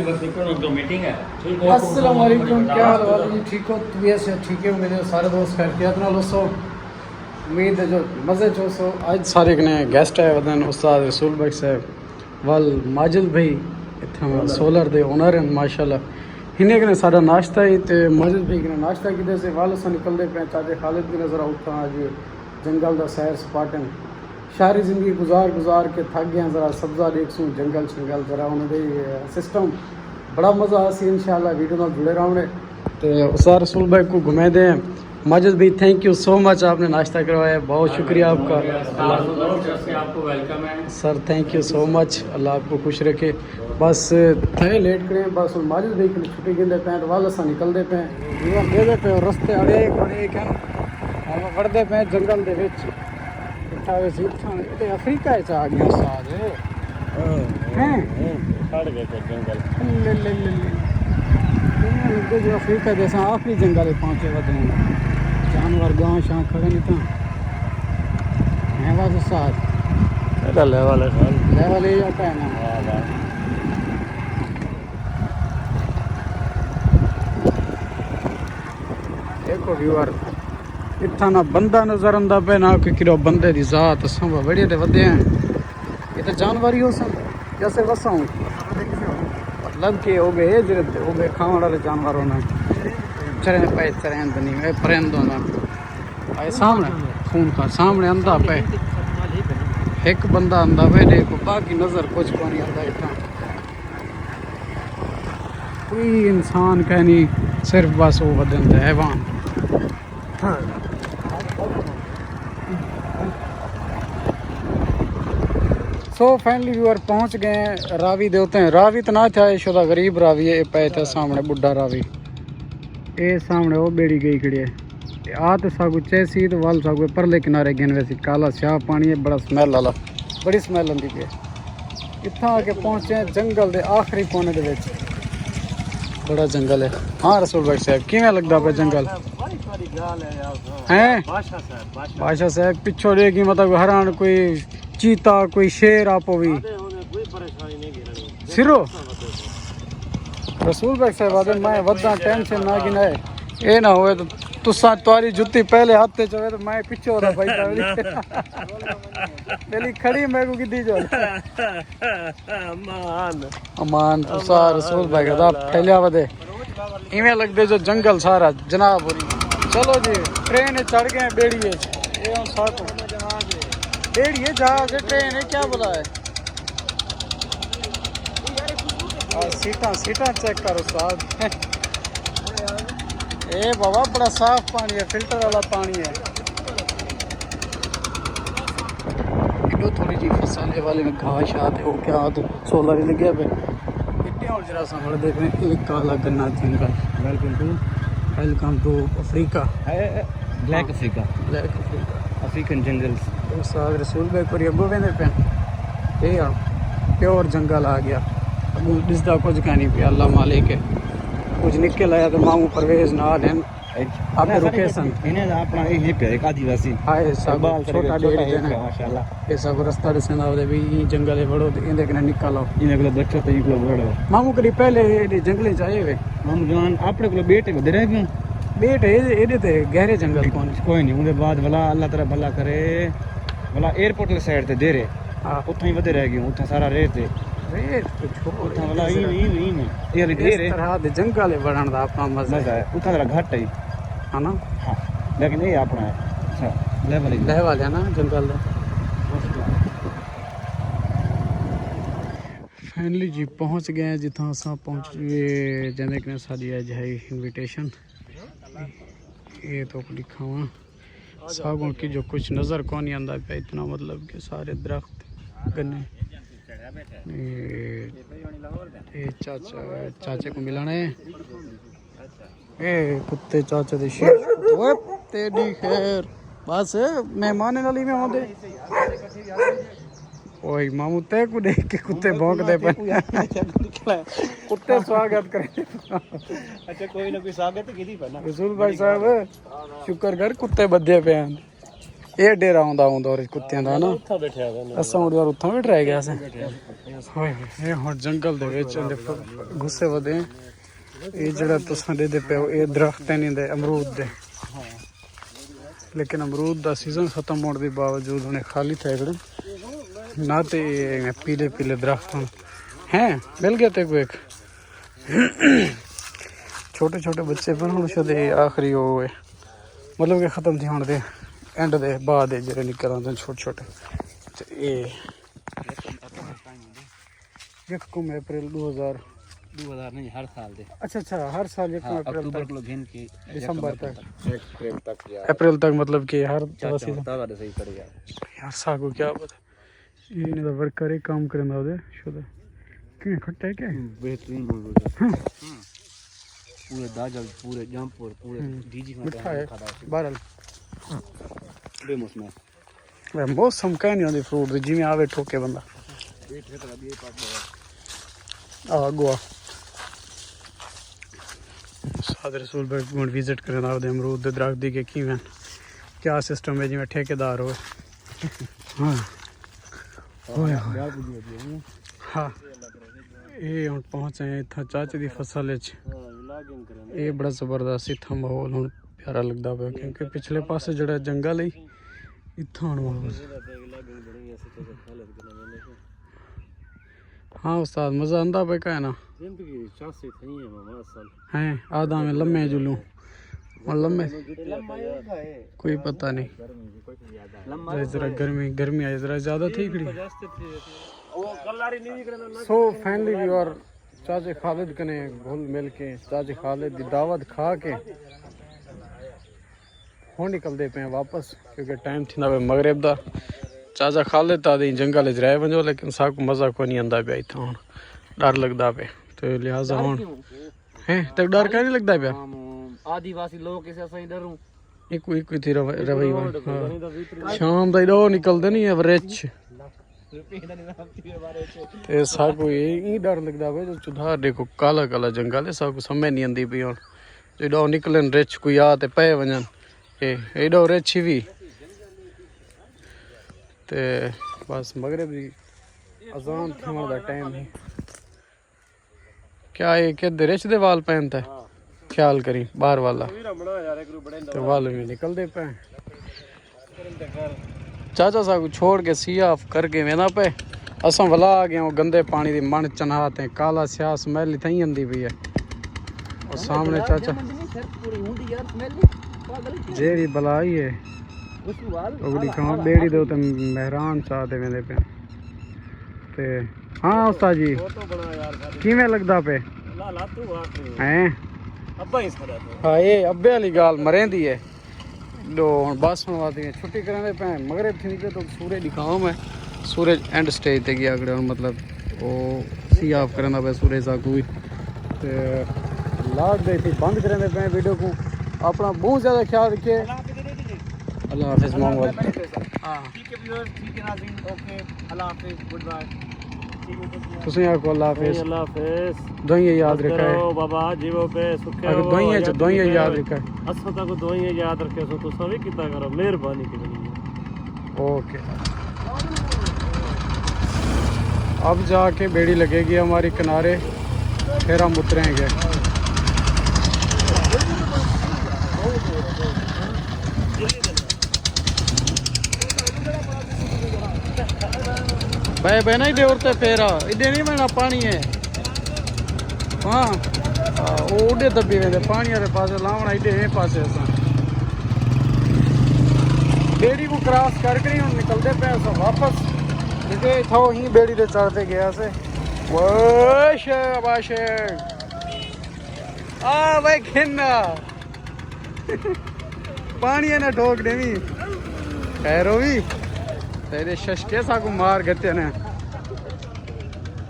Meeting है। अस्सलाम वालेकुम, क्या हाल वाले जी? ठीक हो? तबीयत से ठीक है? मेरे सारे दोस्त खैरियत नाल हो? उम्मीद है जो मज़े चो सो। आज सारे कने गेस्ट आए वदन उस्ताद रसूल भाई साहब वल माजिद भाई इतना सोलर दे ओनर हैं माशाल्लाह। इन्हें कने सारा नाश्ता ही ते माजिद भाई कने नाश्ता किधर से वाल से निकलते पे चाचे खालिद भी नज़र उठा आज जंगल दा सैर सपाटन शहरी ज़िंदगी गुजार के थक गए ज़रा सब्ज़ा देखसूँ जंगल शंगल ज़रा उन्होंने सिस्टम बड़ा मज़ा आसी इंशाल्लाह वीडियो नाल जुड़े रहोगे। तो उस्ताद रसूल भाई को घुमा दें। माजिद भाई थैंक यू सो मच, आपने नाश्ता करवाया, बहुत शुक्रिया आपका। आपको वेलकम है sir, thank you so much, अल्लाह आपको खुश रखे। बस थे लेट करें बस हम माजिद भाई की छुट्टी गिंदे पे तो वाल असा निकलते पे जीवन दे पे रस्ते अड़े हम वड़ते पे जंगल दे विच अफ्रीका आ गया उस्ताद हैं जो अफ्रीका जैसा आखिरी जंगल पहुँचे वधे जानवर गांव शां खड़े नहीं था है बस उस्ताद लेवल ही जाता है ना। देखो व्यूअर इतना ना बंदा नजर आंदा पे ना कि किरो बंदे दी जात संभा बड़े ते वधे हैं। ये तो जानवर ही हो सन जैसे वसा हूँ मतलब कि हो गए जरे हो गए खाने वाले जानवर होना चरें पे चरें तो नहीं परिंद होना आए सामने खून का सामने अंधा पे एक बंदा अंधा पे देखो बाकी नज़र कुछ को नहीं आता इतना कोई इंसान कह नहीं सिर्फ बस वो बदलते हैवान। सो फाइनली व्यूअर पहुंच गए हैं रावी देते हैं। रावी तो ना था शुदा गरीब रावी है पे था सामने बुढ़ा रावी ये सामने वो बेड़ी गई खड़ी है आ तो सागु चैसी तो वाल सागु परले किनारे गिन वैसे काला स्याह पानी है बड़ा स्मैल वाला बड़ी स्मैल आती है। इतना आके पहुंचे जंगल के आखिरी कोने के बड़ा जंगल है। हाँ रसूल भाई साहब किवें लगता पे जंगल हैं बादशाह साहब पिछो देगी मतलब हरान कोई चीता कोई शेर आपो भी सिरो रसूल भाई साहब आदे मैं वदा टेंशन ना गिना है ये ना होए तो तुसा तुम्हारी जुत्ती पहले हाथ ते चवे तो मैं पिछो दा भाई पहली खड़ी मैं को दी जो अमान तुसा रसूल भाई का फैलिया वदे इवें लगदे जो जंगल सारा जनाब चलो जी ट्रेन चढ़ गए बेड़िए ये हम साथ बेड़ी है जहाज है ट्रेन है क्या बोला है सीटा चेक करो साहब ए बाबा बड़ा साफ पानी है फिल्टर वाला पानी है। थोड़ी जी फसाने वाले में घास आते हो क्या तो सोलर ही लगे पे इतने और जरा सा बड़ देख रहे हैं एक काला गन्ना जंगल। Welcome to Africa black Africa African jungles तो साग रसूल भाई पर अगो वेंदे पे ये प्योर जंगल आ गया अब दिसदा कुछ कहानी पे अल्लाह मालिक है कुछ निकल आया तो मामू परवेज नाल हैं आपने रुके सन इन्हें अपना यही पे एक आदिवासी हाय सब छोटा डेढ़ जन माशाल्लाह ये सब रास्ता दसना होदे भी जंगल है बड़ो इंदे कने निकालो इन्हें को बच्चों तो इनको बड़ो मामू करी पहले ये जंगले जाए वे हम जान अपने को बेटे बदे रह गए बेट एडे ते गहरे जंगल कोई नहीं उनके बाद भला अल्लाह ताला भला करे भला एयरपोर्ट वाली साइड ते दे रे उतना ही बदे रह गए उतना सारा रेत है रेत तो छोड़ भला ये दे रे तरह दे जंगल है बढ़न दा अपना मजा है उतना जरा घट है है ना। हाँ लेकिन ये अपना है लेवल है ना जंगल दा। फाइनली जी पहुंच गए जिथा असा पहुंच गए जने कने साडी आज है इनविटेशन ये तो लिखा हुआ सागों की जो कुछ नज़र कौन नहीं आंदा पे इतना मतलब कि सारे दरख्त गन्ने ये चाचे को मिलाना है ए कुत्ते चाचे दे शीश ओए तेरी खैर बस मेहमान नाली में आंदे ओए मामू ते को देख के कुत्ते भौंकदे पे कुत्ते स्वागत करे अच्छा कोई ना कोई स्वागत कीदी पे ना रसूल भाई साहब शुक्र कर कुत्ते बद्धे पे हैं ਇਹ ਡੇਰਾ ਆਉਂਦਾ ਔਰ ਕੁੱਤਿਆਂ ਦਾ ਨਾ ਉੱਥੇ ਬੈਠਿਆ ਹੋਇਆ ਅਸਾਂ ਉਹ ਉੱਥੋਂ ਵੀ ਰਹਿ ਗਿਆ ਸੀ ਹੋਏ ਇਹ ਹੁਣ ਜੰਗਲ ਦੇ ਵਿੱਚ ਇਹਦੇ ਗੁੱਸੇ ਵਧੇ ਇਹ ਜਿਹੜਾ ਤੁਸੀਂ ਦੇ ਪਿਓ ਇਹ ਦਰਖਤ ਨਹੀਂ ਦੇ ਅਮਰੂਦ ਦੇ लेकिन अमरूद का सीजन खत्म होने के बावजूद उन्हें खाली थे ना तो पीले पीले दरख्त हैं मिल गया तेरे को एक छोटे छोटे बच्चे पर हूँ शायद आखिरी वो है मतलब कि खत्म थी होने दे एंड दे बाद जो निकल आते छोटे छोटे तो ये 1 अप्रैल 2000 नहीं हर साल दे अच्छा हर साल 1 अप्रैल अक्टूबर तक को गिन के दिसंबर तक अप्रैल अप्रैल तक मतलब कि हर सीजन तक सही पड़ेगा यार सागो क्या पता ये नहीं तो वर्क करे काम करना होदे शुदा कि खट्टा है क्या बेहतरीन पूरे दाजल पूरे जमपुर पूरे डीजी मिठा है बहरहाल बेमौस में वे मौसम कह नहीं आती फ्रूट जिवें आवे ठोके बंदा गोवा साद रसूल भाई विजिट करना आपदे अमरूद दे दरख्त दी के किवें क्या सिस्टम है जिवें ठेकेदार हो हाँ हाँ ये हुण पहुंचे हैं इत्थां चाचे दी फसल विच ये बड़ा जबरदस्त इत्थां माहौल हुण प्यारा लगदा पिया क्योंकि पिछले पासे जेह्ड़ा जंगल है इत्थां हुण माहौल हाँ उस्ताद मज़ा आंदा पे का है ना जिंदगी चांसे थई है मामा असल हैं आधा में लम्बे जुलूं और लम्बे कोई पता नहीं जरा गर्मी आई जरा ज़्यादा थी खड़ी सो फाइनली वी आर चाचे खालिद कने घुल मिल के चाचे खालिद की दावत खा के हुण निकलते पे वापस क्योंकि टाइम थी मगरिब दा चाचा खालिद तादी जंगल च रह वञो लेकिन साकू मज़ा को नहीं आंदा पिया इत्थां हुण डर लगदा पे तो लिहाजा हुण हैं तक डर क्या नहीं लगदा पिया आदिवासी लोग कैसे सही डरूं एक थी रवई शाम दा दो निकलदे नहीं है रिच ते साकू ये डर लगदा पे जो चुधार देखो काला काला जंगल है साकू समझ नहीं आंदी पई हुण जो निकलन रिच कोई आ ते पे वञन एडो रिच भी ते बस मगरिब दी अजान थियण दा टाइम है क्या ये के रिच दे वाल पहनता है ख्याल करी बाहर वाला तो वाल में निकल दे पे चाचा साहब छोड़ के सी ऑफ करके वेना पे असां वला आ गए गंदे पानी दी मन चनाहत है काला स्याह स्मैल थई आंदी पई है और सामने चाचा जेड़ी बलाई है उगड़ी खां बेड़ी दे उते मेहरान चाह दे वेंदे पे ते हां उस्ताद जी किवें लगदा पे हैं हाँ ये अब्बे वाली गाल मरेंदी है दो हुण बस हुण वादी छुट्टी करांदे पे मगरिब थी निकले तो सूरज दिखाऊं मैं सूरज एंड स्टेज ते गया अगड़े मतलब वो सी ऑफ करना पे सूरज सा कोई ते लाग गई थी बंद करांदे पे वीडियो को अपना बहुत ज़्यादा ख्याल रखिए अल्लाह हाफिज़ मोहम्मद हाँ ठीक है व्यूअर्स ठीक है नाज़रीन ओके अल्लाह हाफिज़ गुड बाय तुसी आको अल्लाह हाफिज़ दुआएं याद रखा है बाबा जीवो पे सुखे अगर दुआएं याद रखा है असा तक दुआएं याद रखे सो तुसा भी किता करो मेहरबानी की ओके अब जाके बेड़ी लगेगी हमारी किनारे फिर हम उतरेंगे बहना ही देवरते फेरा इधे नहीं बहना पानी है हाँ ओडे दबी वेंदे पानी वाले पास लावना इधे ए पास बेड़ी को क्रॉस करके ही हम निकलते पे वापस क्योंकि इथों ही बेड़ी ते चढ़ते गया से शाबाश आ भाई खिन्ना पानी है ना ठोक देवी खैरो भी तेरे शशके सा को मार गते ने